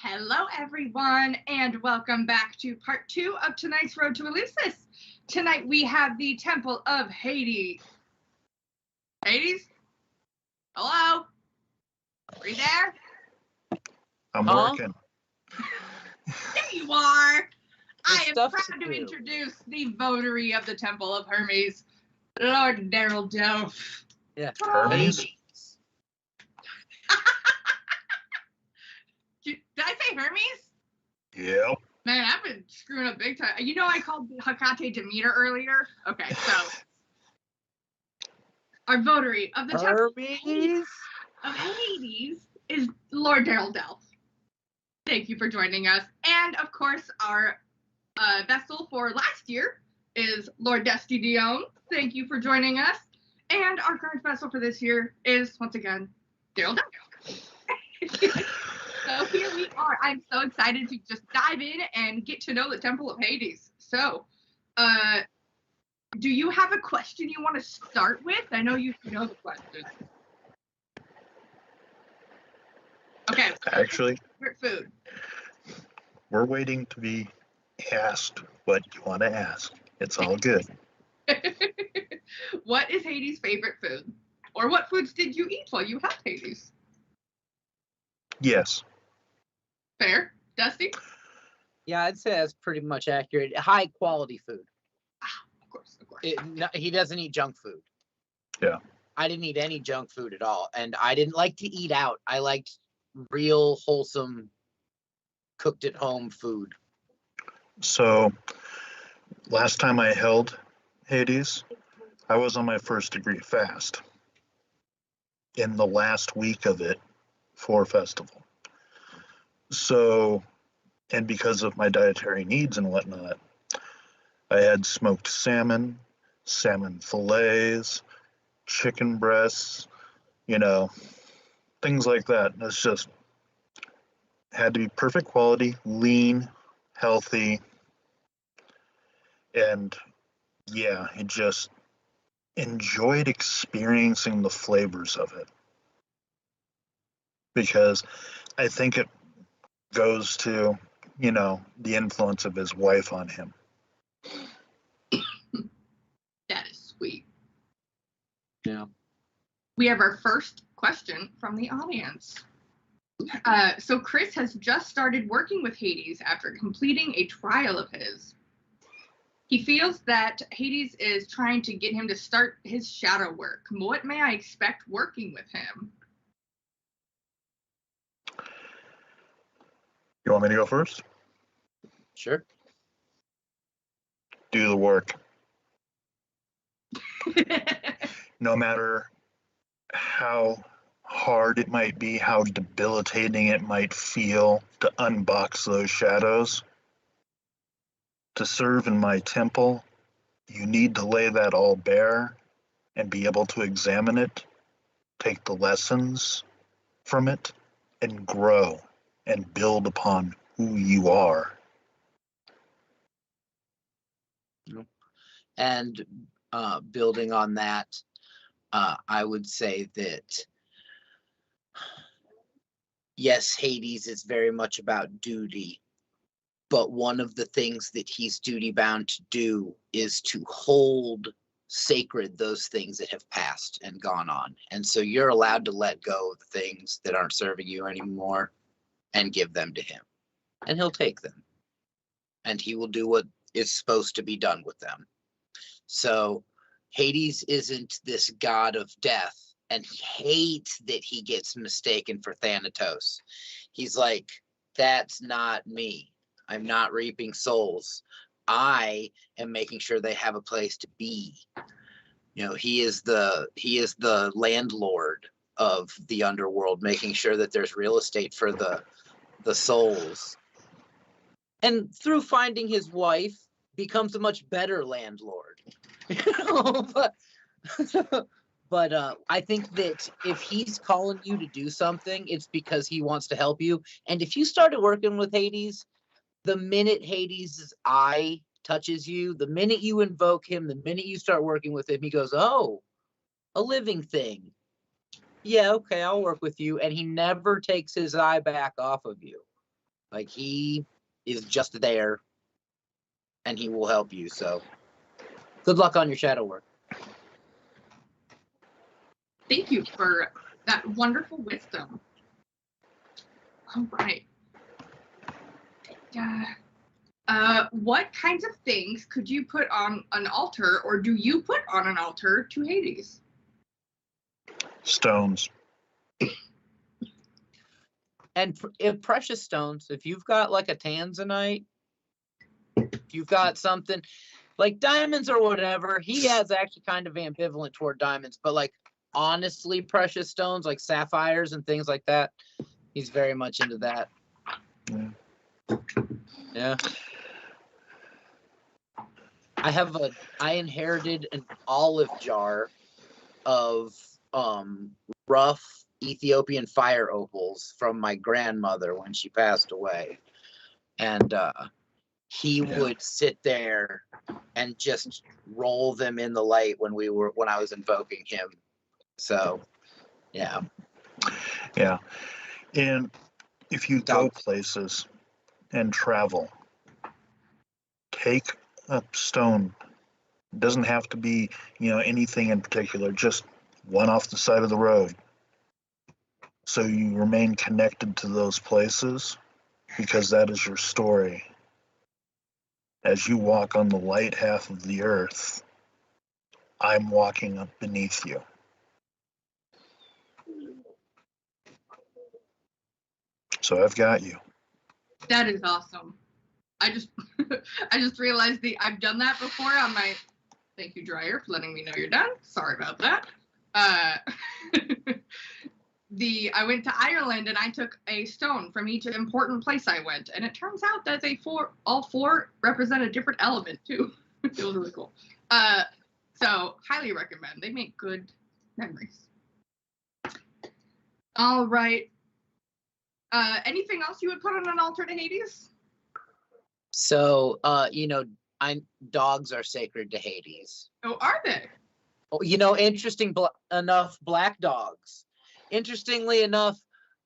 Hello, everyone, and welcome back to part 2 of tonight's Road to Eleusis. Tonight we have the Temple of Hades. Hades? Hello? Are you there? I'm working. There you are! I am proud to introduce the Votary of the Temple of Hermes, Lord Daryl Delph. Yeah, Hermes? Did I say Hermes? Yep. Man, I've been screwing up big time. You know I called Hecate Demeter earlier? Okay, so our Votary of the Temple of Hades is Lord Daryl Delph. Thank you for joining us. And, of course, our vessel for last year is Lord Dusty Dion. Thank you for joining us. And our current vessel for this year is, once again, Daryl Delph. So here we are. I'm so excited to just dive in and get to know the Temple of Hades. So, do you have a question you want to start with? I know you know the question. Okay. Actually, favorite food. We're waiting to be asked what you want to ask. It's all good. What is Hades' favorite food? Or what foods did you eat while you had Hades? Yes. Fair. Dusty? Yeah, I'd say that's pretty much accurate. High quality food. Of course. He doesn't eat junk food. Yeah. I didn't eat any junk food at all. And I didn't like to eat out. I liked real, wholesome, cooked at home food. So, last time I held Hades, I was on my first degree fast. In the last week of it for festival. So, and because of my dietary needs and whatnot, I had smoked salmon fillets, chicken breasts, things like that. It's just had to be perfect quality, lean, healthy, and yeah, I just enjoyed experiencing the flavors of it. Because I think it goes to, the influence of his wife on him. That is sweet. Yeah. We have our first question from the audience. So Chris has just started working with Hades after completing a trial of his. He feels that Hades is trying to get him to start his shadow work. What may I expect working with him? You want me to go first? Sure. Do the work. No matter how hard it might be, how debilitating it might feel to unbox those shadows, to serve in my temple, you need to lay that all bare and be able to examine it, take the lessons from it, and grow and build upon who you are. And building on that, I would say that, yes, Hades is very much about duty, but one of the things that he's duty bound to do is to hold sacred those things that have passed and gone on. And so you're allowed to let go of the things that aren't serving you anymore and give them to him. And he'll take them. And he will do what is supposed to be done with them. So Hades isn't this god of death, and he hates that he gets mistaken for Thanatos. He's like, that's not me. I'm not reaping souls. I am making sure they have a place to be. He is the landlord of the underworld, making sure that there's real estate for the souls. And through finding his wife, becomes a much better landlord. But I think that if he's calling you to do something, it's because he wants to help you. And if you started working with Hades, the minute Hades' eye touches you, the minute you invoke him, the minute you start working with him, he goes, oh, a living thing. Yeah, okay, I'll work with you. And he never takes his eye back off of you. Like, he is just there, and he will help you. So, good luck on your shadow work. Thank you for that wonderful wisdom. All right. What kinds of things could you put on an altar, or do you put on an altar to Hades? Stones. And if precious stones, if you've got like a tanzanite, if you've got something like diamonds or whatever, he has actually kind of ambivalent toward diamonds, but like honestly precious stones like sapphires and things like that, he's very much into that. Yeah. I inherited an olive jar of rough Ethiopian fire opals from my grandmother when she passed away. And he would sit there and just roll them in the light when I was invoking him. So yeah. Yeah. And if you go places and travel, take a stone. It doesn't have to be, anything in particular, just one off the side of the road. So you remain connected to those places because that is your story. As you walk on the light half of the earth, I'm walking up beneath you. So I've got you. That is awesome. I just realized I've done that before on my. Thank you, dryer, for letting me know you're done. Sorry about that. I went to Ireland and I took a stone from each important place I went, and it turns out that all four represent a different element too. It was really cool. So highly recommend. They make good memories. All right. Anything else you would put on an altar to Hades? So, dogs are sacred to Hades. Oh, are they? Oh, interesting enough, black dogs. Interestingly enough,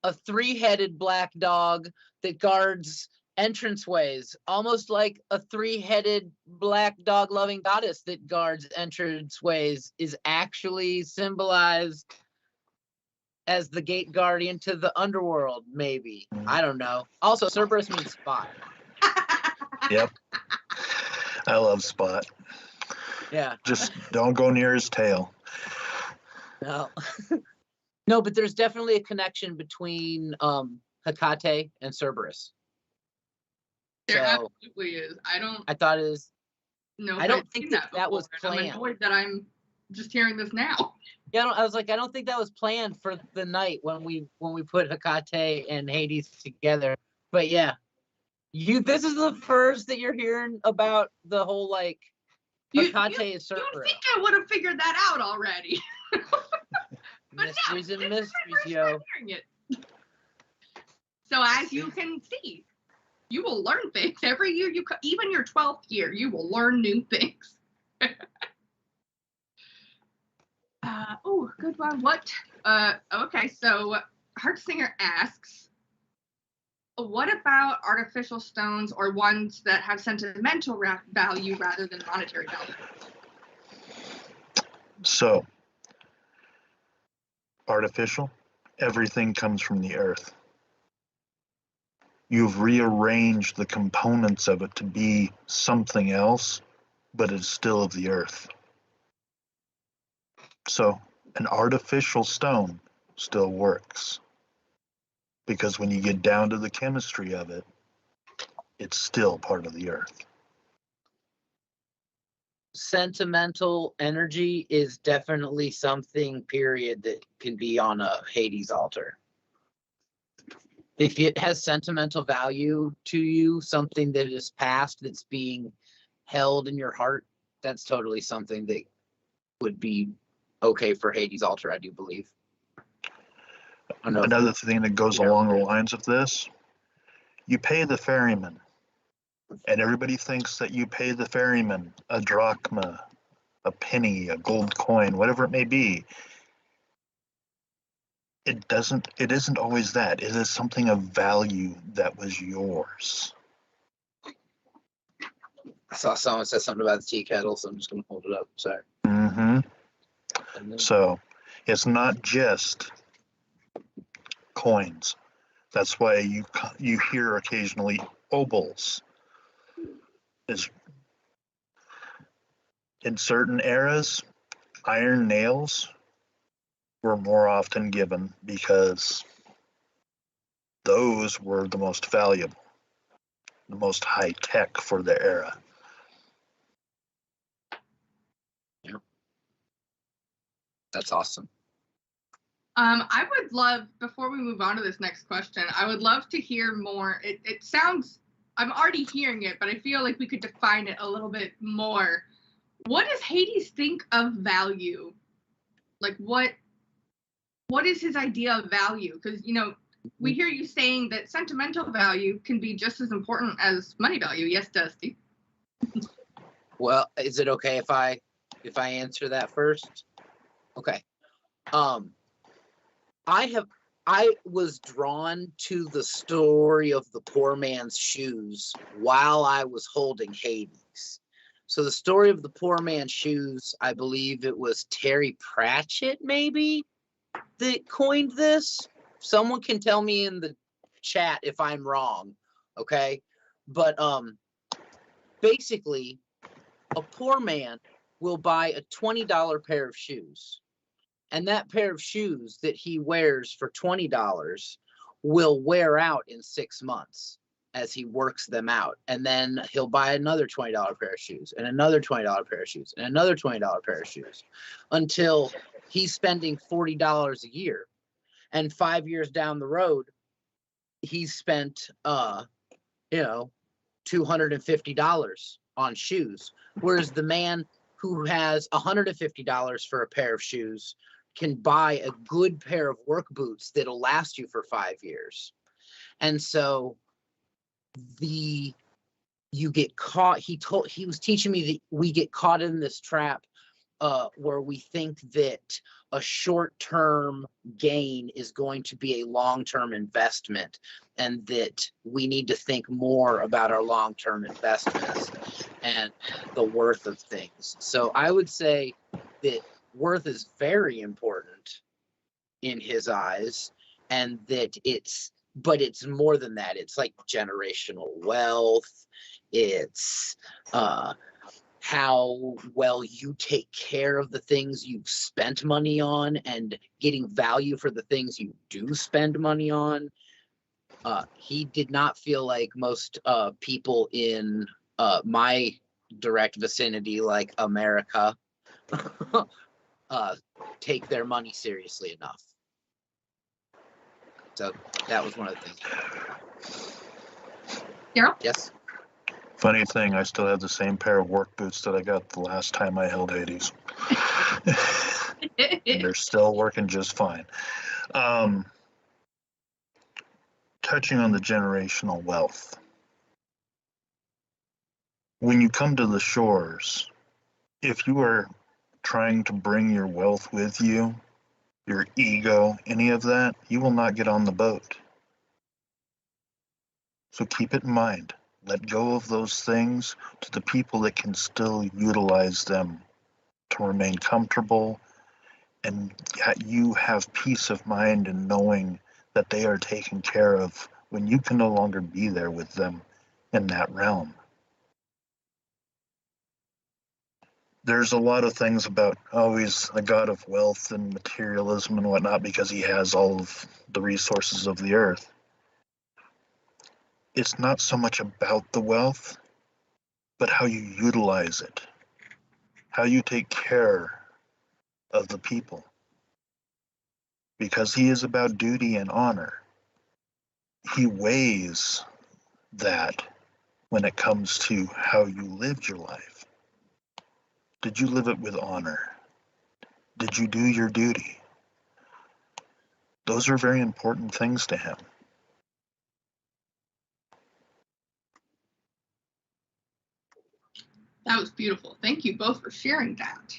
a 3-headed black dog that guards entranceways, almost like a 3-headed black dog-loving goddess that guards entranceways, is actually symbolized as the gate guardian to the underworld, maybe. I don't know. Also, Cerberus means spot. Yep. I love Spot. Yeah. Just don't go near his tail. No. No, but there's definitely a connection between Hecate and Cerberus. There absolutely is. I thought it was. No, I don't think that was planned. I'm annoyed that I'm just hearing this now. Yeah, I was like, I don't think that was planned for the night when we put Hecate and Hades together. But yeah, this is the first that you're hearing about the whole like Hecate is Cerberus. You think I would have figured that out already? Mysteries and mysteries, yo. So as you can see, you will learn things every year. Even your 12th year, you will learn new things. Oh, good one. What? Okay, so Heartsinger asks, what about artificial stones or ones that have sentimental value rather than monetary value? So, artificial, everything comes from the earth. You've rearranged the components of it to be something else, but it's still of the earth. So, an artificial stone still works. Because when you get down to the chemistry of it, it's still part of the earth. Sentimental energy is definitely something, period, that can be on a Hades altar. If it has sentimental value to you, something that is past that's being held in your heart, that's totally something that would be okay for Hades altar, I do believe. Another thing that goes along the lines of this, you pay the ferryman, and everybody thinks that you pay the ferryman a drachma, a penny, a gold coin, whatever it may be. it isn't always that. It is something of value that was yours. I saw someone said something about the tea kettle, so I'm just going to hold it up. Sorry. So it's not just coins. That's why you hear occasionally obols. Is in certain eras, iron nails were more often given because those were the most valuable, the most high tech for their era. Yeah. That's awesome. I would love, before we move on to this next question, I would love to hear more. It sounds, I'm already hearing it, but I feel like we could define it a little bit more. What does Hades think of value? Like, what is his idea of value? Because, you know, we hear you saying that sentimental value can be just as important as money value. Yes, Dusty. Well, is it okay if I answer that first? Okay. I was drawn to the story of the poor man's shoes while I was holding Hades. So the story of the poor man's shoes, I believe it was Terry Pratchett maybe that coined this. Someone can tell me in the chat if I'm wrong, okay? But basically, a poor man will buy a $20 pair of shoes. And that pair of shoes that he wears for $20 will wear out in 6 months as he works them out. And then he'll buy another $20 pair of shoes and another $20 pair of shoes and another $20 pair of shoes until he's spending $40 a year. And 5 years down the road, he's spent, $250 on shoes. Whereas the man who has $150 for a pair of shoes can buy a good pair of work boots that'll last you for 5 years. And so you get caught. He was teaching me that we get caught in this trap where we think that a short-term gain is going to be a long-term investment, and that we need to think more about our long-term investments and the worth of things. So I would say that worth is very important in his eyes, and that it's more than that. It's like generational wealth. It's how well you take care of the things you've spent money on and getting value for the things you do spend money on. He did not feel like most people in my direct vicinity, like America, take their money seriously enough. So that was one of the things. Daryl? Yes. Funny thing, I still have the same pair of work boots that I got the last time I held Hades. And they're still working just fine. Touching on the generational wealth. When you come to the shores, if you are trying to bring your wealth with you, your ego, any of that, you will not get on the boat. So keep it in mind. Let go of those things to the people that can still utilize them to remain comfortable, and yet you have peace of mind in knowing that they are taken care of when you can no longer be there with them in that realm. There's a lot of things about, he's a god of wealth and materialism and whatnot because he has all of the resources of the earth. It's not so much about the wealth, but how you utilize it, how you take care of the people. Because he is about duty and honor. He weighs that when it comes to how you lived your life. Did you live it with honor? Did you do your duty? Those are very important things to him. That was beautiful. Thank you both for sharing that.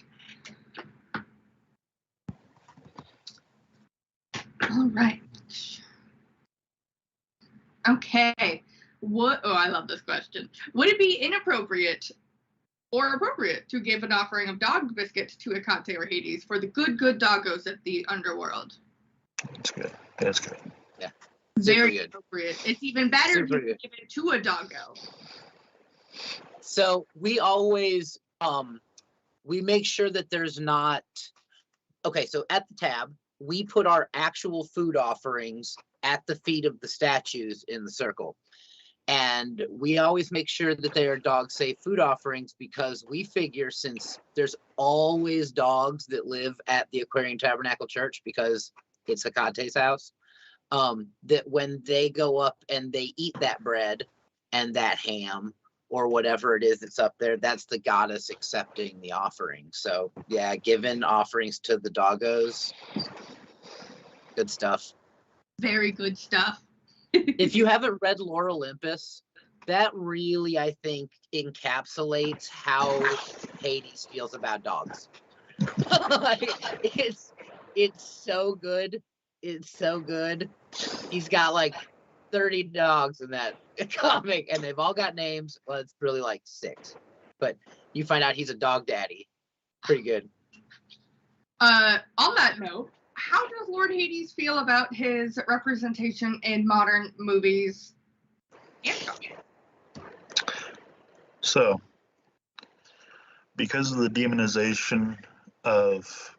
All right. Okay. I love this question. Would it be inappropriate or appropriate to give an offering of dog biscuits to Hecate or Hades for the good doggos at the Underworld? That's good. That's good. Yeah. Very good. appropriate. It's even better Super if you give it to a doggo. So we always we make sure that there's not. Okay, so at the tab, we put our actual food offerings at the feet of the statues in the circle. And we always make sure that they are dog-safe food offerings because we figure since there's always dogs that live at the Aquarian Tabernacle Church because it's Hecate's house, that when they go up and they eat that bread and that ham or whatever it is that's up there, that's the goddess accepting the offering. So yeah, giving offerings to the doggos, good stuff. Very good stuff. If you haven't read Lore Olympus, that really, I think, encapsulates how Hades feels about dogs. It's so good. It's so good. He's got like 30 dogs in that comic, and they've all got names. Well, it's really like 6, but you find out he's a dog daddy. Pretty good. On that note, how does Lord Hades feel about his representation in modern movies and comics? So, because of the demonization of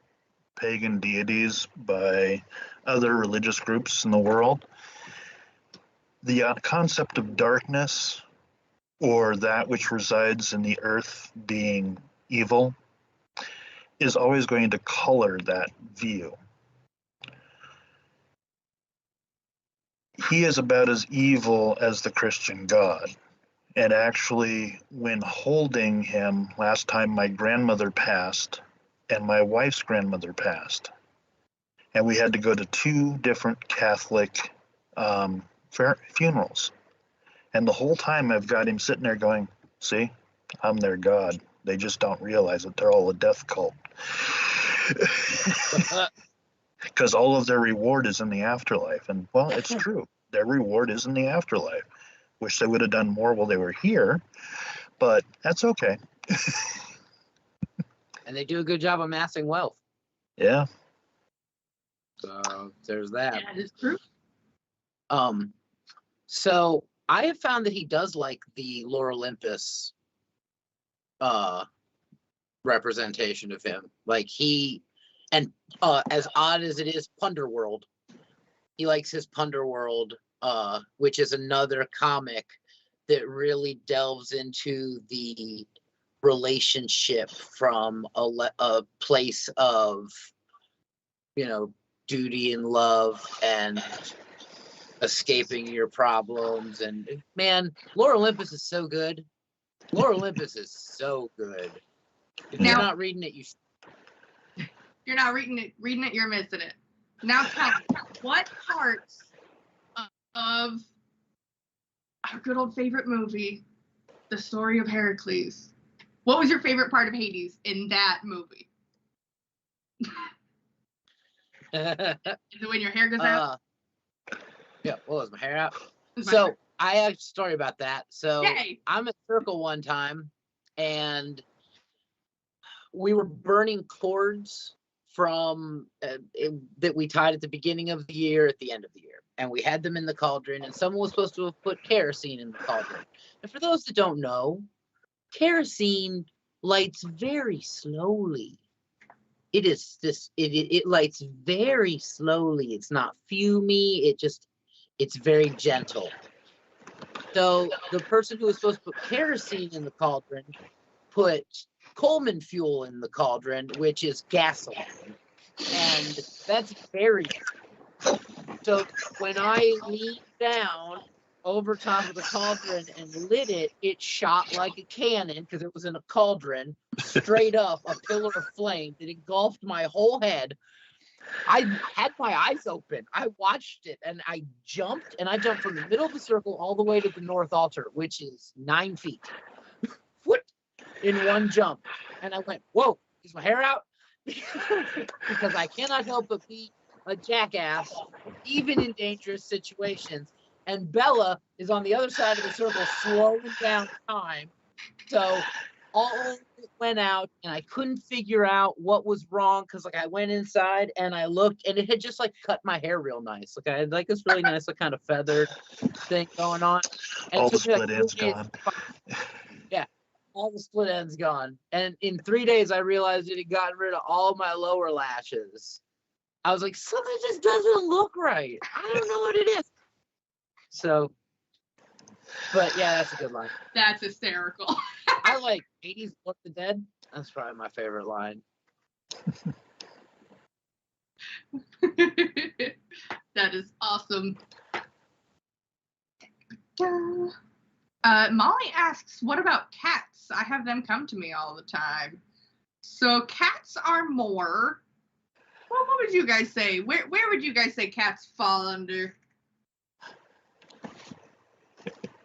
pagan deities by other religious groups in the world, the concept of darkness or that which resides in the earth being evil is always going to color that view. He is about as evil as the Christian God. And actually, when holding him, last time my grandmother passed and my wife's grandmother passed, and we had to go to 2 different Catholic funerals. And the whole time I've got him sitting there going, see, I'm their God. They just don't realize it. They're all a death cult. Because all of their reward is in the afterlife. And, well, it's true. Their reward is in the afterlife. Wish they would have done more while they were here, but that's okay. And they do a good job amassing wealth. Yeah. So there's that. That is true. So I have found that he does like the Lore Olympus representation of him. Like and as odd as it is, Underworld. He likes his Underworld, which is another comic that really delves into the relationship from a place of, duty and love and escaping your problems. And man, Lore Olympus is so good. Lore Olympus is so good. If you're not reading it, you're not reading it, you're missing it. Now tell me, what parts of our good old favorite movie, The Story of Heracles, what was your favorite part of Hades in that movie? Is it when your hair goes out? Yeah, well, was my hair out? So I have a story about that. So Yay. I'm at Circle one time, and we were burning cords from that we tied at the beginning of the year, at the end of the year, and we had them in the cauldron, and someone was supposed to have put kerosene in the cauldron. And for those that don't know, kerosene lights very slowly. It lights very slowly. It's not fumey. It's very gentle. So the person who was supposed to put kerosene in the cauldron put Coleman fuel in the cauldron, which is gasoline. And that's very so when I leaned down over top of the cauldron and lit it, it shot like a cannon because it was in a cauldron, straight up a pillar of flame that engulfed my whole head. I had my eyes open. I watched it and I jumped from the middle of the circle all the way to the north altar, which is 9 feet. What? In one jump. And I went, whoa, is my hair out? Because I cannot help but be a jackass, even in dangerous situations. And Bella is on the other side of the circle, slowing down time. So all went out, and I couldn't figure out what was wrong because, like, I went inside and I looked, and it had just like cut my hair real nice. Like, I had like this really nice, like, kind of feathered thing going on. And All it the took me, like, split 3 ends days gone. to find- Yeah, all the split ends gone. And in 3 days, I realized it had gotten rid of all my lower lashes. I was like, something just doesn't look right. I don't know what it is. So, but yeah, that's a good line. That's hysterical. I like 80s Look the Dead. That's probably my favorite line. That is awesome. Molly asks, what about cats? I have them come to me all the time. So cats are more, well, what would you guys say? Where would you guys say cats fall under?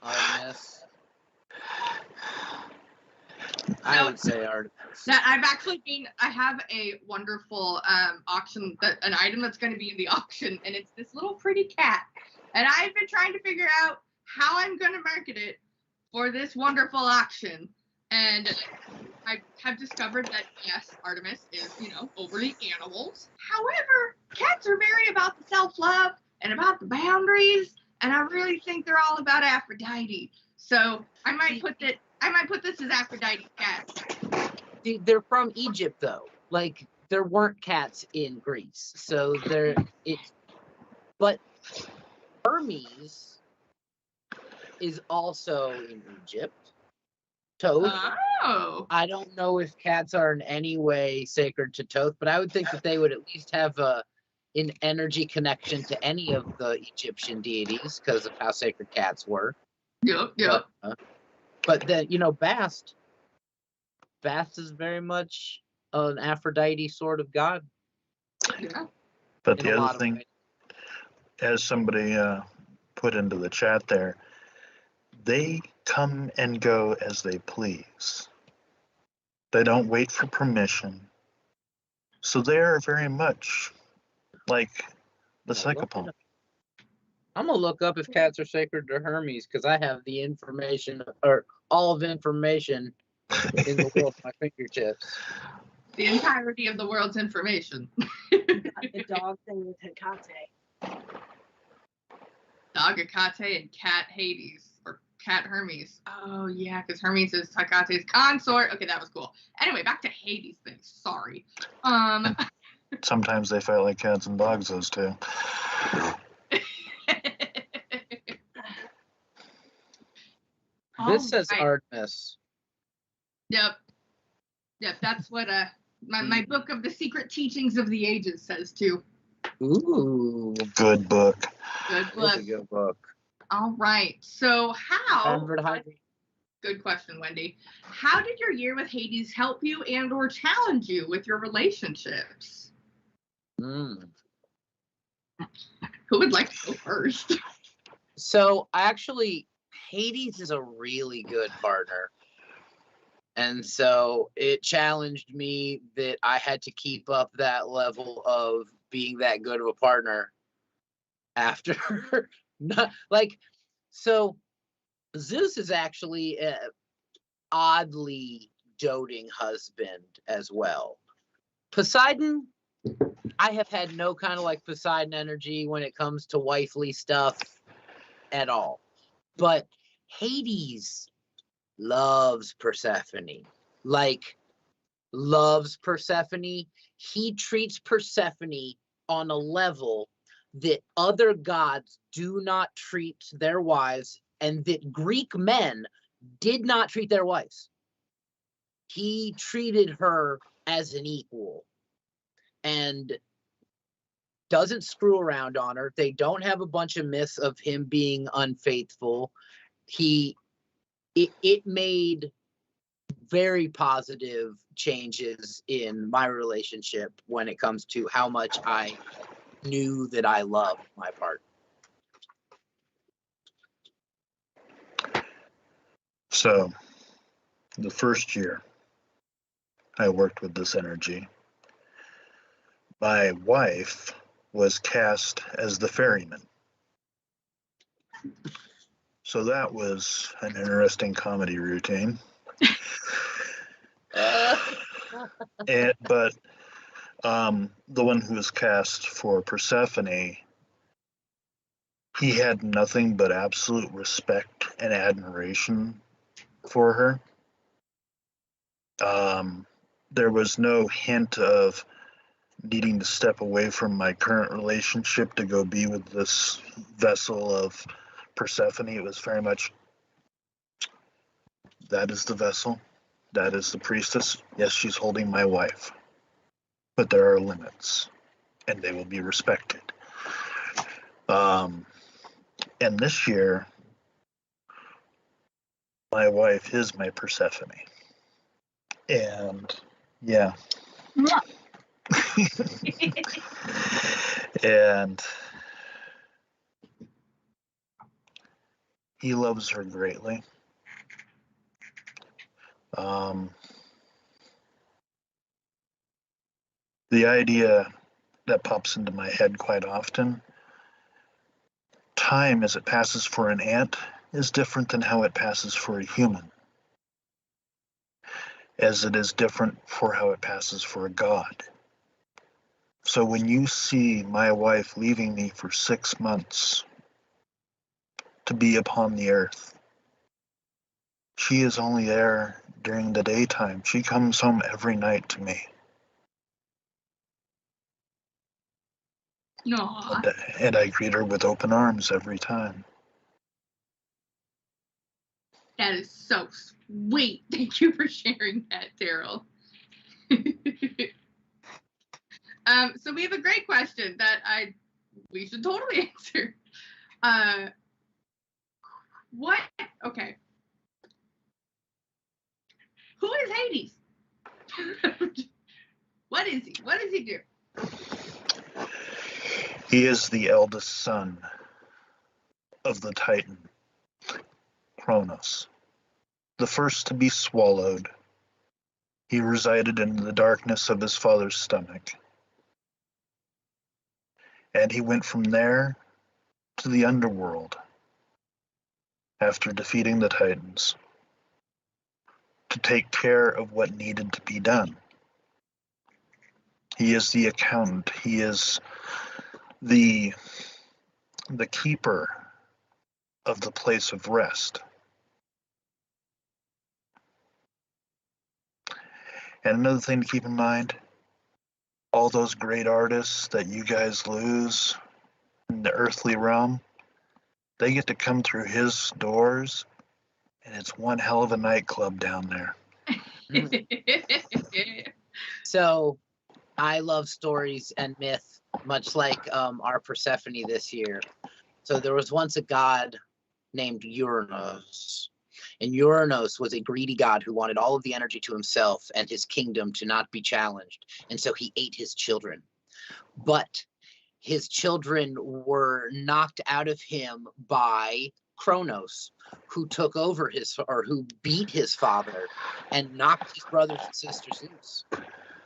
Artemis. I would say Artemis. That I have a wonderful auction, an item that's going to be in the auction, and it's this little pretty cat. And I've been trying to figure out how I'm going to market it for this wonderful auction. And I have discovered that, yes, Artemis is, overly animals. However, cats are very about the self-love and about the boundaries, and I really think they're all about Aphrodite. So I might put this as Aphrodite cat. They're from Egypt, though. Like, there weren't cats in Greece, so but Hermes is also in Egypt. Toth. Oh. I don't know if cats are in any way sacred to Toth, but I would think that they would at least have an energy connection to any of the Egyptian deities because of how sacred cats were. Yep. But then, Bast is very much an Aphrodite sort of god. Yeah. But the other thing, as somebody put into the chat there, they come and go as they please. They don't wait for permission. So they are very much like the psychopath. I'm going to look up if cats are sacred to Hermes because I have the information, or all of information in the world at my fingertips. The entirety of the world's information. The dog thing with Hecate. Dog Hecate and cat Hades, or cat Hermes. Oh, yeah, because Hermes is Hecate's consort. Okay, that was cool. Anyway, back to Hades thing. Sorry. Sometimes they fight like cats and dogs, those two. This says Artemis. Yep, that's what my book of the secret teachings of the ages says too. Ooh. Good book. Good book. That's a good book. All right. So how? Hydrate. Good question, Wendy. How did your year with Hades help you and or challenge you with your relationships? Who would like to go first? So actually, Hades is a really good partner. And so it challenged me that I had to keep up that level of being that good of a partner after. So Zeus is actually an oddly doting husband as well. Poseidon, I have had no kind of like Poseidon energy when it comes to wifely stuff at all. But Hades loves Persephone. Loves Persephone. He treats Persephone on a level that other gods do not treat their wives, and that Greek men did not treat their wives. He treated her as an equal and doesn't screw around on her. They don't have a bunch of myths of him being unfaithful. It made very positive changes in my relationship when it comes to how much I knew that I loved my partner. So, the first year I worked with this energy, my wife was cast as the ferryman. So that was an interesting comedy routine. But the one who was cast for Persephone, he had nothing but absolute respect and admiration for her. There was no hint of needing to step away from my current relationship to go be with this vessel of Persephone. It was very much, that is the vessel, that is the priestess. Yes, she's holding my wife, but there are limits, and they will be respected. And this year, my wife is my Persephone. And yeah. And he loves her greatly. The idea that pops into my head quite often, time as it passes for an ant is different than how it passes for a human, as it is different for how it passes for a god. So when you see my wife leaving me for 6 months to be upon the earth, she is only there during the daytime. She comes home every night to me. Aww. And I greet her with open arms every time. That is so sweet. Thank you for sharing that, Daryl. So we have a great question that we should totally answer. Okay. Who is Hades? What is he? What does he do? He is the eldest son of the Titan, Kronos, the first to be swallowed. He resided in the darkness of his father's stomach. And he went from there to the Underworld after defeating the Titans to take care of what needed to be done. He is the accountant. He is the keeper of the place of rest. And another thing to keep in mind, all those great artists that you guys lose in the earthly realm, they get to come through his doors, and it's one hell of a nightclub down there. So I love stories and myth, much like our Persephone this year. So there was once a god named Uranus. And Uranus was a greedy god who wanted all of the energy to himself and his kingdom to not be challenged. And so he ate his children. But his children were knocked out of him by Kronos, who took over who beat his father and knocked his brothers and sisters loose.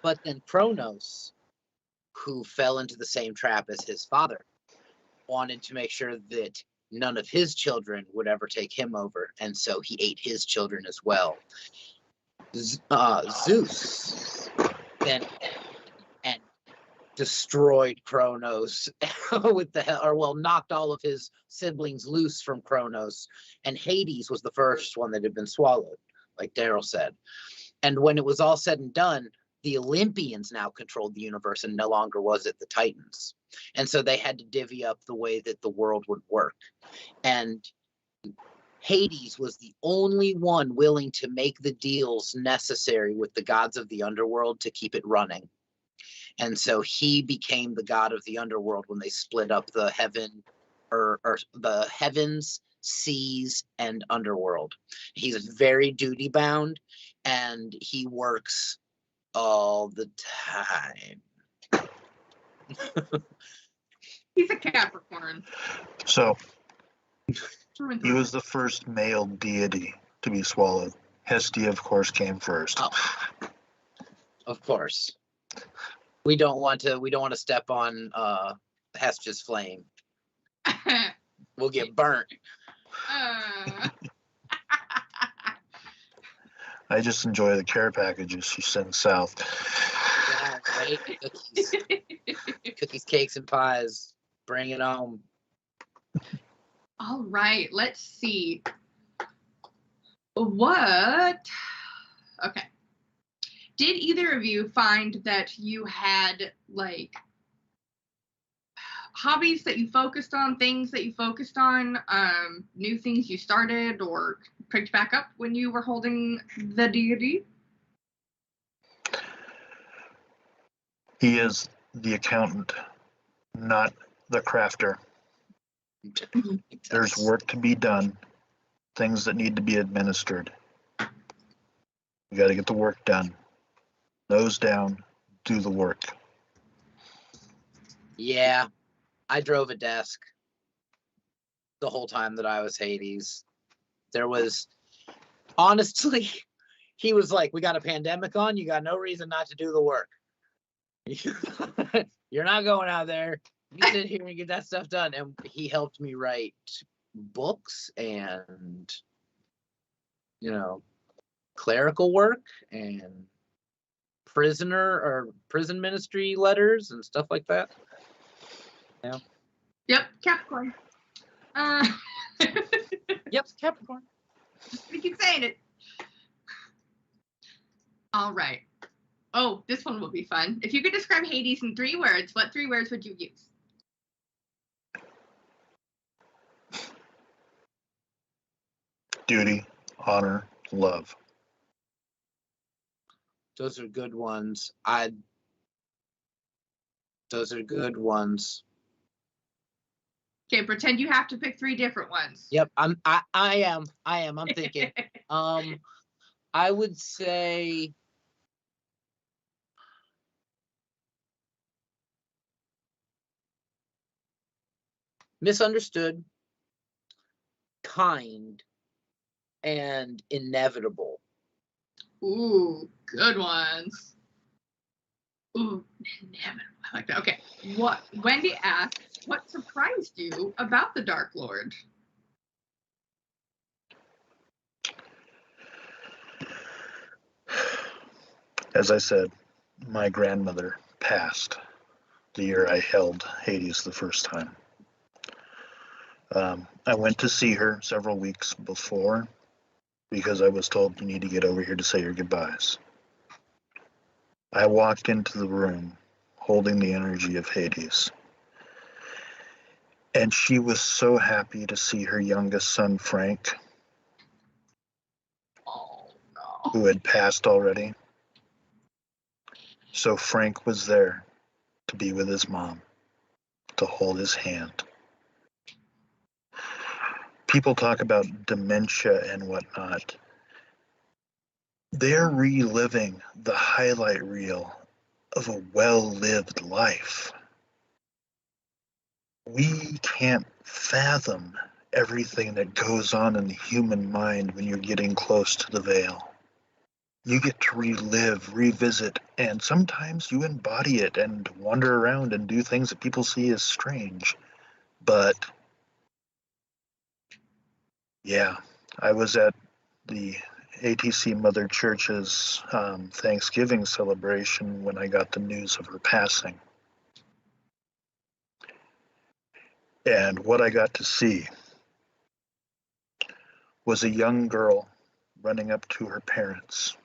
But then Kronos, who fell into the same trap as his father, wanted to make sure that none of his children would ever take him over, and so he ate his children as well. Zeus then and destroyed Kronos with knocked all of his siblings loose from Kronos, and Hades was the first one that had been swallowed, like Daryl said. And when it was all said and done, the Olympians now controlled the universe, and no longer was it the Titans. And so they had to divvy up the way that the world would work. And Hades was the only one willing to make the deals necessary with the gods of the underworld to keep it running. And so he became the god of the underworld when they split up the the heavens, seas, and underworld. He's very duty bound, and he works all the time. He's a Capricorn. So he was the first male deity to be swallowed. Hestia, of course, came first. Oh, of course. We don't want to step on Has just flame. We'll get burnt. I just enjoy the care packages she sends south. Yeah, right? Cookies. Cookies, cakes, and pies. Bring it home. All right, let's see. What? Okay. Did either of you find that you had, like, hobbies that you focused on, things that you focused on, new things you started or picked back up when you were holding the deity? He is the accountant, not the crafter. There's work to be done, things that need to be administered. You got to get the work done. Nose down, do the work. Yeah, I drove a desk the whole time that I was Hades. There was, honestly, he was like, we got a pandemic on, you got no reason not to do the work. You're not going out there. You sit here and get that stuff done. And he helped me write books and, clerical work and prison ministry letters and stuff like that. Yeah. Yep, Capricorn. Yep, Capricorn. We keep saying it. All right. Oh, this one will be fun. If you could describe Hades in 3 words, what 3 words would you use? Duty, honor, love. Those are good ones. Those are good ones. Okay, pretend you have to pick 3 different ones. Yep, I am. I'm thinking. I would say misunderstood, kind, and inevitable. Ooh, good ones. Ooh, inevitable. I like that. Okay. Wendy asks, what surprised you about the Dark Lord? As I said, my grandmother passed the year I held Hades the first time. I went to see her several weeks before because I was told you need to get over here to say your goodbyes. I walked into the room holding the energy of Hades, and she was so happy to see her youngest son, Frank, Oh, no. who had passed already. So Frank was there to be with his mom, to hold his hand. People talk about dementia and whatnot. They're reliving the highlight reel of a well-lived life. We can't fathom everything that goes on in the human mind when you're getting close to the veil. You get to relive, revisit, and sometimes you embody it and wander around and do things that people see as strange. But yeah, I was at the ATC Mother Church's Thanksgiving celebration when I got the news of her passing. And what I got to see was a young girl running up to her parents,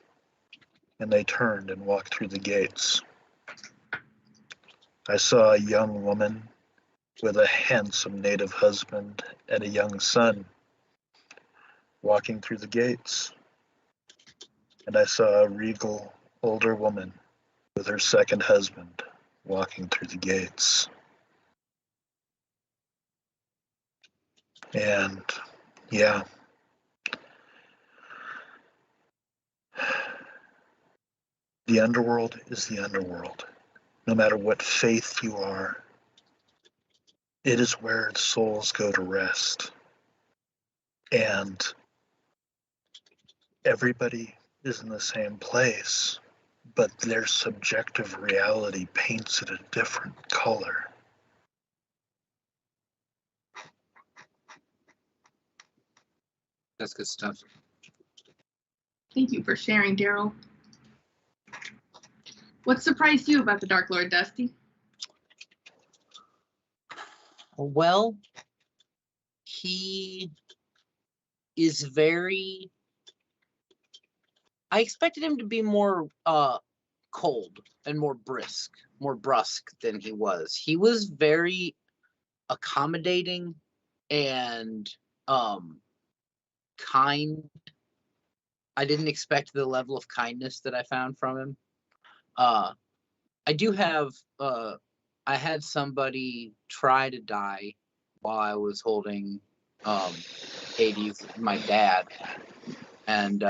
and they turned and walked through the gates. I saw a young woman with a handsome native husband and a young son walking through the gates. And I saw a regal older woman with her second husband walking through the gates. And yeah, the underworld is the underworld. No matter what faith you are, it is where souls go to rest. And everybody is in the same place, but their subjective reality paints it a different color. That's good stuff. Thank you for sharing, Daryl. What surprised you about the Dark Lord, Dusty? Well, he is very. I expected him to be more cold and more brusque than he was. He was very accommodating and kind. I didn't expect the level of kindness that I found from him. I do have I had somebody try to die while I was holding Hades, my dad, and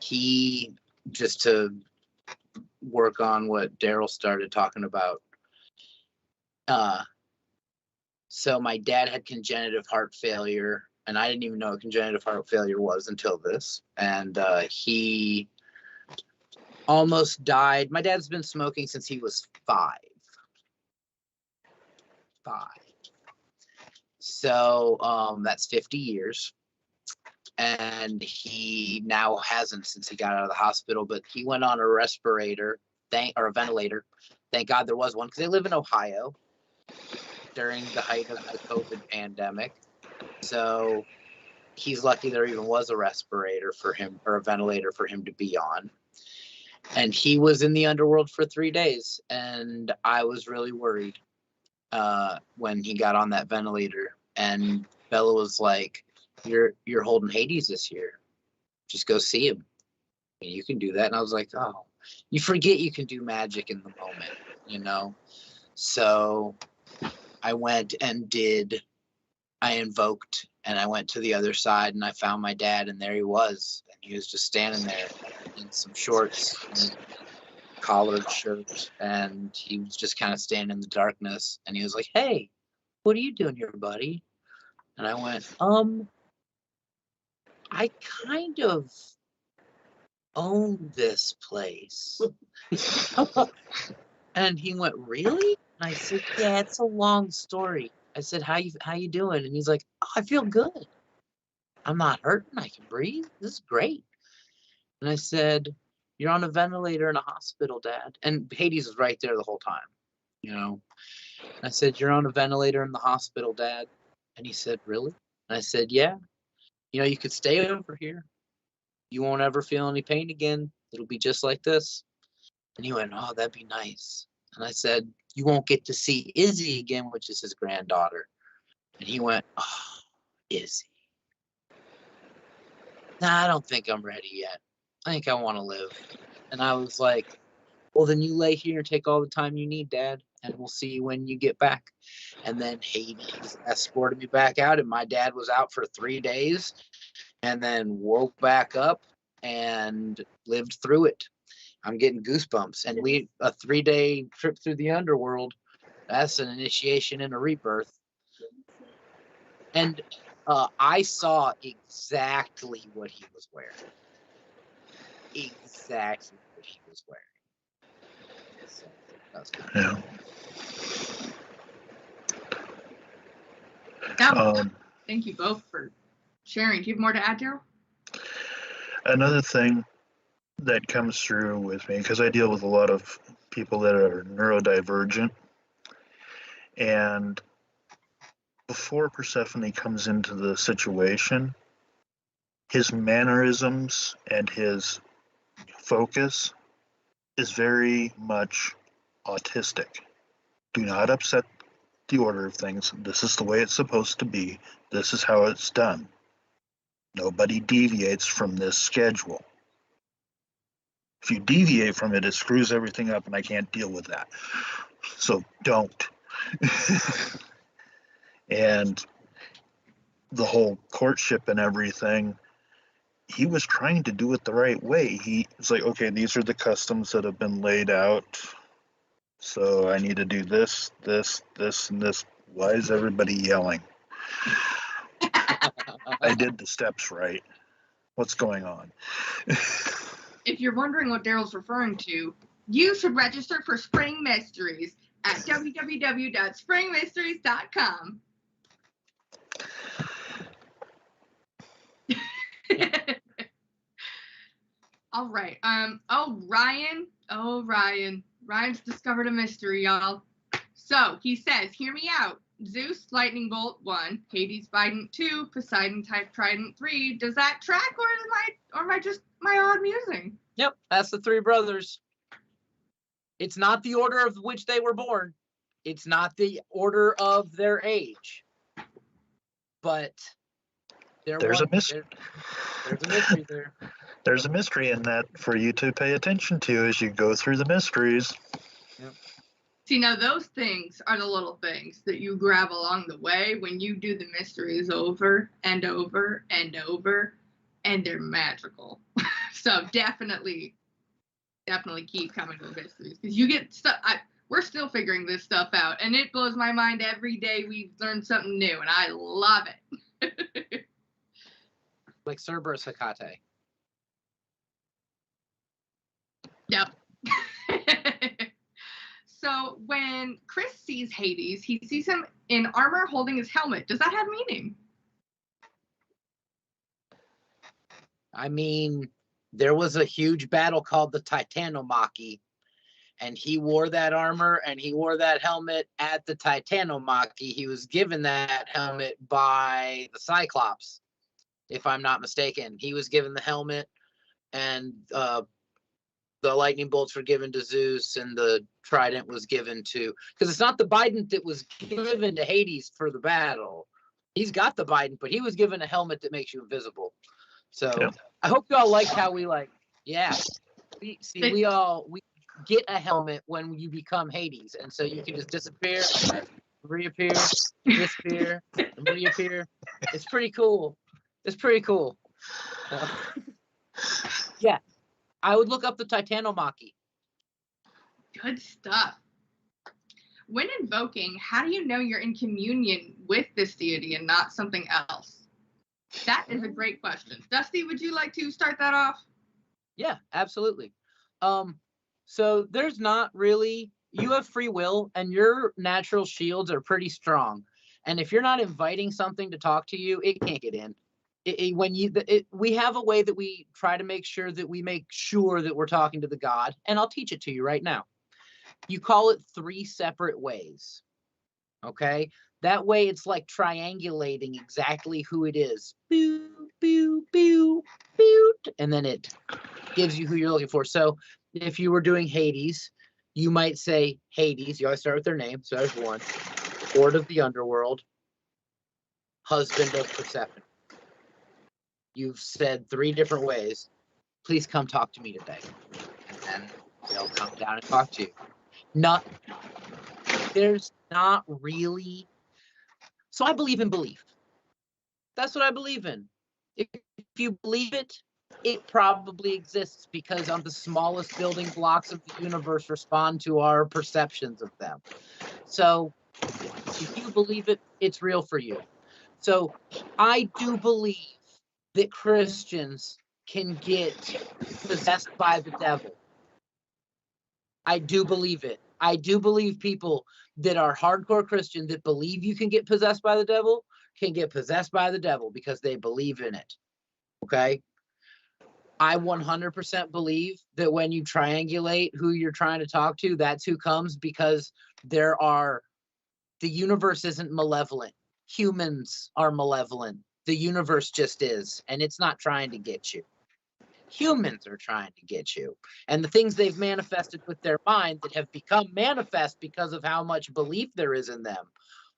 he, just to work on what Daryl started talking about. So my dad had congenitive heart failure, and I didn't even know what congenitive heart failure was until this. And he almost died. My dad's been smoking since he was 5. So that's 50 years. And he now hasn't since he got out of the hospital, but he went on a respirator, or a ventilator. Thank God there was one, because they live in Ohio during the height of the COVID pandemic. So he's lucky there even was a respirator for him, or a ventilator for him to be on. And he was in the underworld for 3 days, and I was really worried when he got on that ventilator. And Bella was like, "You're holding Hades this year. Just go see him. And you can do that." And I was like, "Oh, you forget you can do magic in the moment, you know?" So I went and I invoked, and I went to the other side, and I found my dad, and there he was. And he was just standing there in some shorts and collared shirt, and he was just kind of standing in the darkness. And he was like, "Hey, what are you doing here, buddy?" And I went, "I kind of own this place." And he went, "Really?" And I said, "Yeah, it's a long story." I said, how you doing?" And he's like, "Oh, I feel good. I'm not hurting. I can breathe. This is great." And I said, "You're on a ventilator in a hospital, Dad." And Hades was right there the whole time, you know. And I said, "You're on a ventilator in the hospital, Dad." And he said, "Really?" And I said, "Yeah. You know, you could stay over here. You won't ever feel any pain again. It'll be just like this." And he went, "Oh, that'd be nice." And I said, "You won't get to see Izzy again," which is his granddaughter. And he went, "Oh, Izzy. Nah, I don't think I'm ready yet. I think I want to live." And I was like, "Well, then you lay here and take all the time you need, Dad, and we'll see you when you get back." And then Hades escorted me back out, and my dad was out for 3 days and then woke back up and lived through it. I'm getting goosebumps. And a 3-day trip through the underworld, that's an initiation and a rebirth. And I saw exactly what he was wearing. Exactly what he was wearing. So that's good. Yeah. Thank you both for sharing. Do you have more to add, Daryl? Another thing that comes through with me, because I deal with a lot of people that are neurodivergent, and before Persephone comes into the situation, his mannerisms and his focus is very much autistic. Do not upset the order of things. This is the way it's supposed to be. This is how it's done. Nobody deviates from this schedule. If you deviate from it, it screws everything up, and I can't deal with that. So don't. And the whole courtship and everything, he was trying to do it the right way. He was like, okay, these are the customs that have been laid out. So I need to do this, this, this, and this. Why is everybody yelling? I did the steps right. What's going on? If you're wondering what Daryl's referring to, you should register for Spring Mysteries at www.springmysteries.com. All right. Oh, Ryan. Oh, Ryan. Ryan's discovered a mystery, y'all. So he says, hear me out. Zeus, lightning bolt 1, Hades, Bident 2, Poseidon, type trident 3. Does that track, or am I just my odd musing? Yep, that's the three brothers. It's not the order of which they were born. It's not the order of their age. But There's a mystery. There's a mystery there. There's a mystery in that for you to pay attention to as you go through the mysteries. Yep. See, now those things are the little things that you grab along the way when you do the mysteries over and over and over, and they're magical. So definitely keep coming to the mysteries, because you get stuff. We're still figuring this stuff out, and it blows my mind every day. We've learned something new, and I love it. Like Cerberus Hecate. Yep. So when Chris sees Hades, he sees him in armor holding his helmet. Does that have meaning? I mean, there was a huge battle called the Titanomachy, and he wore that armor and he wore that helmet at the Titanomachy. He was given that helmet by the Cyclops, if I'm not mistaken. He was given the helmet, and the lightning bolts were given to Zeus, and the trident was given to, because it's not the Bident that was given to Hades for the battle. He's got the Bident, but he was given a helmet that makes you invisible. So yeah. I hope you all liked how we we get a helmet when you become Hades, and so you can just disappear, reappear, disappear, and reappear. It's pretty cool. Yeah. I would look up the Titanomachy. Good stuff. When invoking, how do you know you're in communion with this deity and not something else? That is a great question. Dusty, would you like to start that off? Yeah, absolutely. So there's not really, you have free will and your natural shields are pretty strong. And if you're not inviting something to talk to you, it can't get in. We have a way that we try to make sure that we're talking to the God, and I'll teach it to you right now. You call it 3 separate ways. Okay, that way it's like triangulating exactly who it is. Boo, boo, boo, boo, and then it gives you who you're looking for. So if you were doing Hades, you might say Hades. You always start with their name. So there's 1. Lord of the Underworld, husband of Persephone. You've said 3 different ways. Please come talk to me today. And then they'll come down and talk to you. There's not really. So I believe in belief. That's what I believe in. If you believe it, it probably exists, because on the smallest building blocks of the universe respond to our perceptions of them. So if you believe it, it's real for you. So I do believe that Christians can get possessed by the devil. I do believe it. I do believe people that are hardcore Christian that believe you can get possessed by the devil can get possessed by the devil because they believe in it. Okay? I 100% believe that when you triangulate who you're trying to talk to, that's who comes, because the universe isn't malevolent. Humans are malevolent. The universe just is, and it's not trying to get you. Humans are trying to get you. And the things they've manifested with their mind that have become manifest because of how much belief there is in them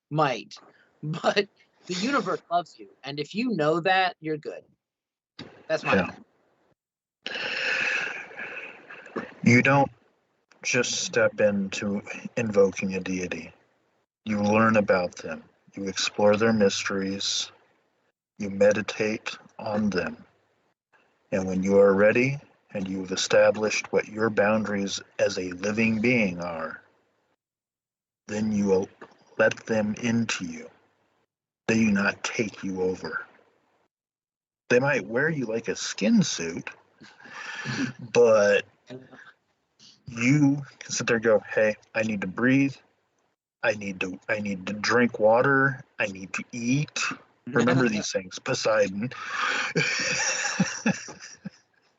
might. But the universe loves you. And if you know that, you're good. That's my opinion. You don't just step into invoking a deity. You learn about them. You explore their mysteries. You meditate on them. And when you are ready and you've established what your boundaries as a living being are, then you will let them into you. They do not take you over. They might wear you like a skin suit, but you can sit there and go, hey, I need to breathe. I need to drink water. I need to eat. Remember these things, Poseidon. It's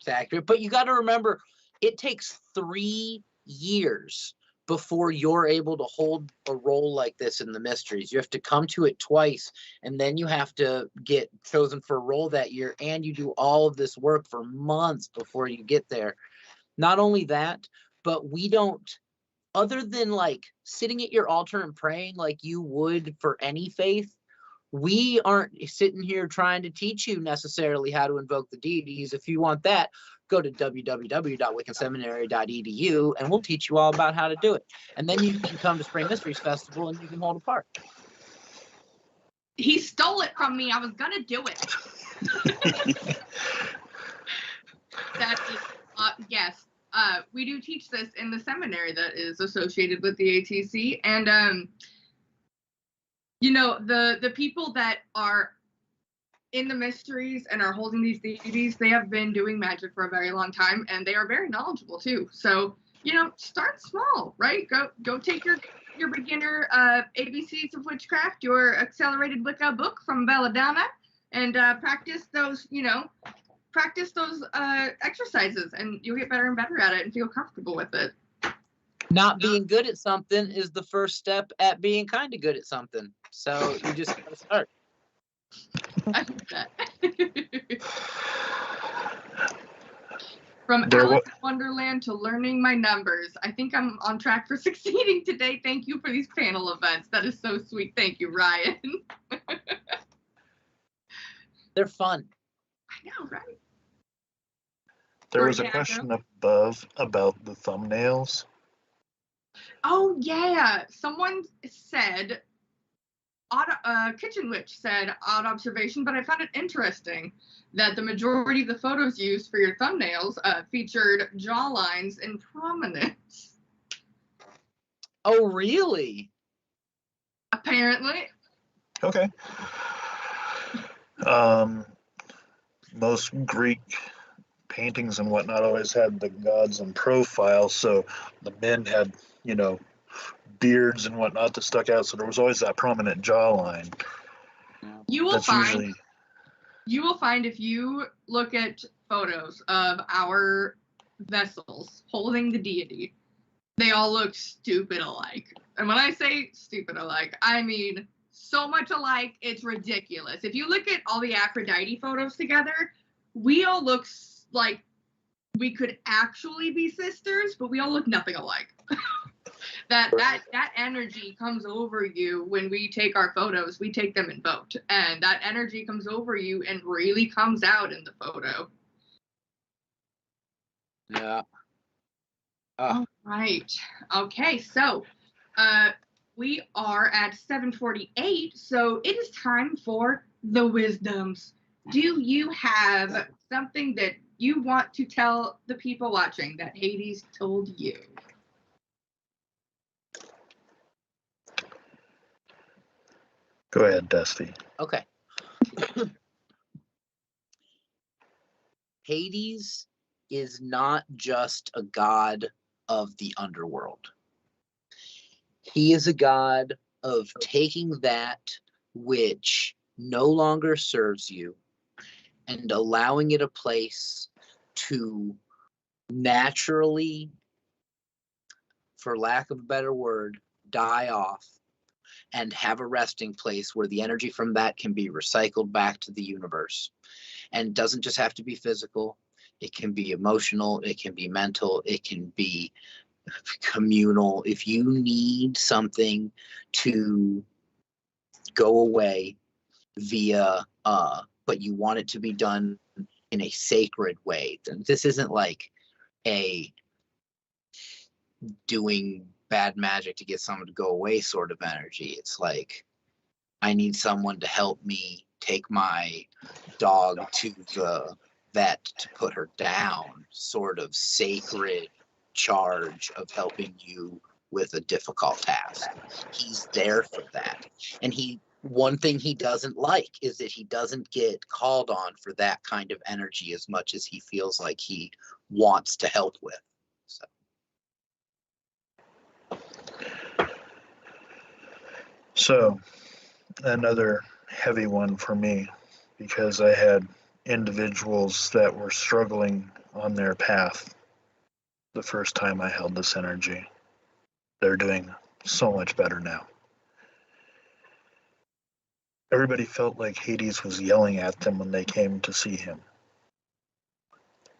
accurate, but you got to remember, it takes 3 years before you're able to hold a role like this in the mysteries. You have to come to it twice, and then you have to get chosen for a role that year, and you do all of this work for months before you get there. Not only that, but we don't, other than like sitting at your altar and praying like you would for any faith, we aren't sitting here trying to teach you necessarily how to invoke the deities. If you want that, go to www.wiccanseminary.edu and we'll teach you all about how to do it. And then you can come to Spring Mysteries Festival and you can hold a part. He stole it from me. I was gonna do it. That is, yes. We do teach this in the seminary that is associated with the ATC, and you know, the people that are in the mysteries and are holding these deities, they have been doing magic for a very long time, and they are very knowledgeable too. So, you know, start small, right? Go take your beginner ABCs of Witchcraft, your accelerated Wicca book from Belladonna, and practice those, you know, exercises, and you'll get better and better at it and feel comfortable with it. Not being good at something is the first step at being kind of good at something. So you just gotta start. I like that. From Alice in Wonderland to learning my numbers. I think I'm on track for succeeding today. Thank you for these panel events. That is so sweet. Thank you, Ryan. They're fun. I know, right? There was a question above about the thumbnails. Oh, yeah. Someone said, Kitchen Witch said, odd observation, but I found it interesting that the majority of the photos used for your thumbnails featured jawlines in prominence. Oh, really? Apparently. Okay. Most Greek paintings and whatnot always had the gods in profile, so the men had, you know, beards and whatnot that stuck out, so there was always that prominent jawline. You will find if you look at photos of our vessels holding the deity, they all look stupid alike. And when I say stupid alike, I mean so much alike, it's ridiculous. If you look at all the Aphrodite photos together, we all look like we could actually be sisters, but we all look nothing alike. that energy comes over you when we take our photos. We take them in vote, and that energy comes over you and really comes out in the photo. Yeah. All right. Okay, so we are at 7:48, so it is time for the wisdoms. Do you have something that you want to tell the people watching that Hades told you? Go ahead, Dusty. Okay. Hades is not just a god of the underworld. He is a god of taking that which no longer serves you and allowing it a place to naturally, for lack of a better word, die off and have a resting place where the energy from that can be recycled back to the universe. And it doesn't just have to be physical. It can be emotional. It can be mental. It can be communal. If you need something to go away via, but you want it to be done in a sacred way, then this isn't like a doing bad magic to get someone to go away sort of energy. It's like, I need someone to help me take my dog to the vet to put her down, sort of sacred charge of helping you with a difficult task. He's there for that. And one thing he doesn't like is that he doesn't get called on for that kind of energy as much as he feels like he wants to help with. So, another heavy one for me because I had individuals that were struggling on their path the first time I held this energy. They're doing so much better now. Everybody felt like Hades was yelling at them when they came to see him.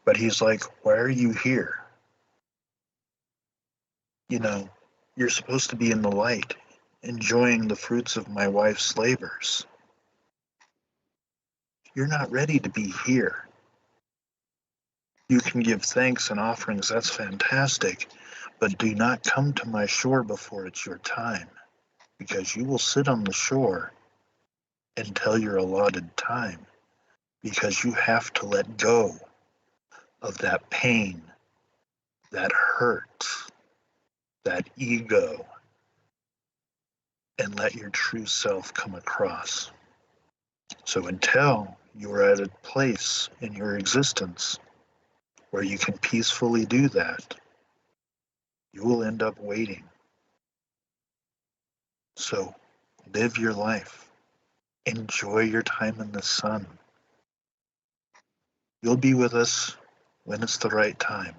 But he's like, why are you here? You know, you're supposed to be in the light, enjoying the fruits of my wife's labors. You're not ready to be here. You can give thanks and offerings, that's fantastic, but do not come to my shore before it's your time, because you will sit on the shore until your allotted time, because you have to let go of that pain, that hurt, that ego, and let your true self come across. So until you are at a place in your existence where you can peacefully do that, you will end up waiting. So live your life. Enjoy your time in the sun. You'll be with us when it's the right time.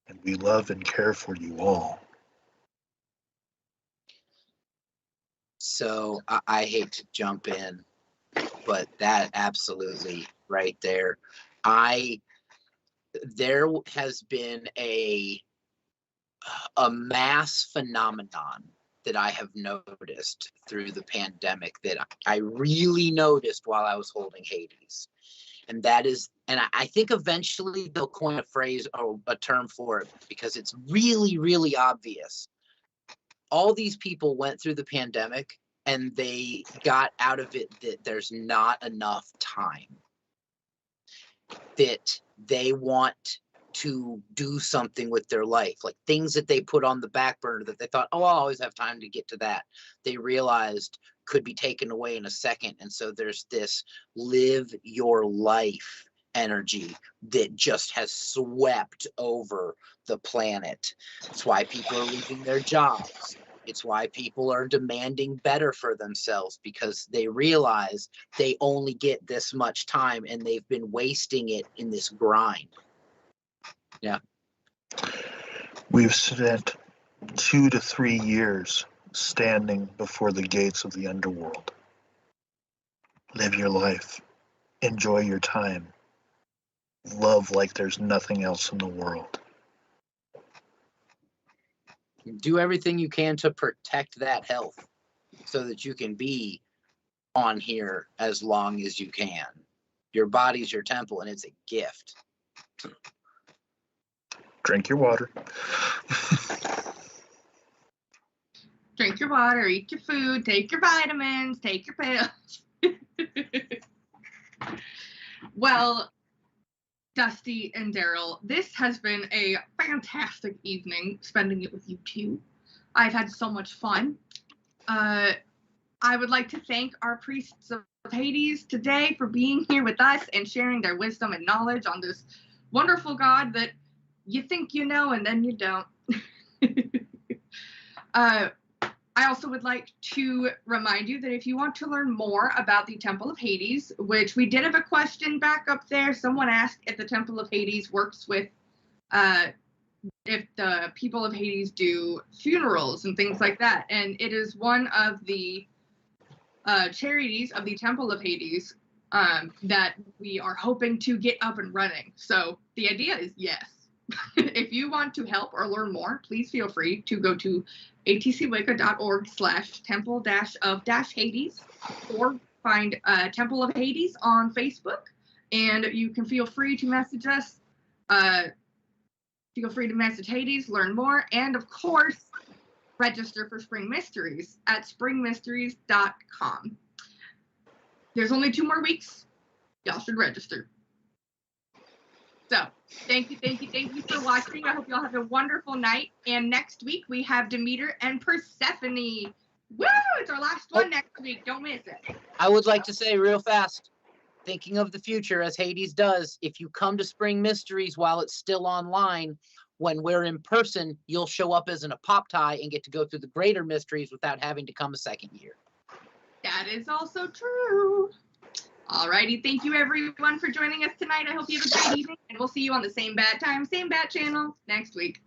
And we love and care for you all. So I hate to jump in, but that absolutely right there. There has been a mass phenomenon that I have noticed through the pandemic that I really noticed while I was holding Hades. And that is, and I think eventually they'll coin a phrase or a term for it because it's really, really obvious. All these people went through the pandemic and they got out of it that there's not enough time, that they want to do something with their life, like things that they put on the back burner that they thought, oh, I'll always have time to get to that. They realized could be taken away in a second. And so there's this live your life energy that just has swept over the planet. It's why people are losing their jobs. It's why people are demanding better for themselves, because they realize they only get this much time and they've been wasting it in this grind. Yeah. We've spent 2 to 3 years standing before the gates of the underworld. Live your life. Enjoy your time. Love like there's nothing else in the world. Do everything you can to protect that health so that you can be on here as long as you can. Your body's your temple and it's a gift. Drink your water. Drink your water, eat your food, take your vitamins, take your pills. Well, Dusty and Daryl, this has been a fantastic evening spending it with you two. I've had so much fun. I would like to thank our priests of Hades today for being here with us and sharing their wisdom and knowledge on this wonderful god that you think you know and then you don't. I also would like to remind you that if you want to learn more about the Temple of Hades, which we did have a question back up there. Someone asked if the Temple of Hades works with, if the people of Hades do funerals and things like that. And it is one of the charities of the Temple of Hades that we are hoping to get up and running. So the idea is yes. If you want to help or learn more, please feel free to go to atcwicca.org/temple-of-Hades or find Temple of Hades on Facebook, and you can feel free to message us. Feel free to message Hades, learn more, and of course, register for Spring Mysteries at springmysteries.com. There's only 2 more weeks. Y'all should register. So, thank you for watching. I hope y'all have a wonderful night. And next week, we have Demeter and Persephone. Woo! It's our last one next week. Don't miss it. I would like to say real fast, thinking of the future as Hades does, if you come to Spring Mysteries while it's still online, when we're in person, you'll show up as an apopti and get to go through the greater mysteries without having to come a second year. That is also true. Alrighty, thank you everyone for joining us tonight. I hope you have a great evening, and we'll see you on the same bat time, same bat channel next week.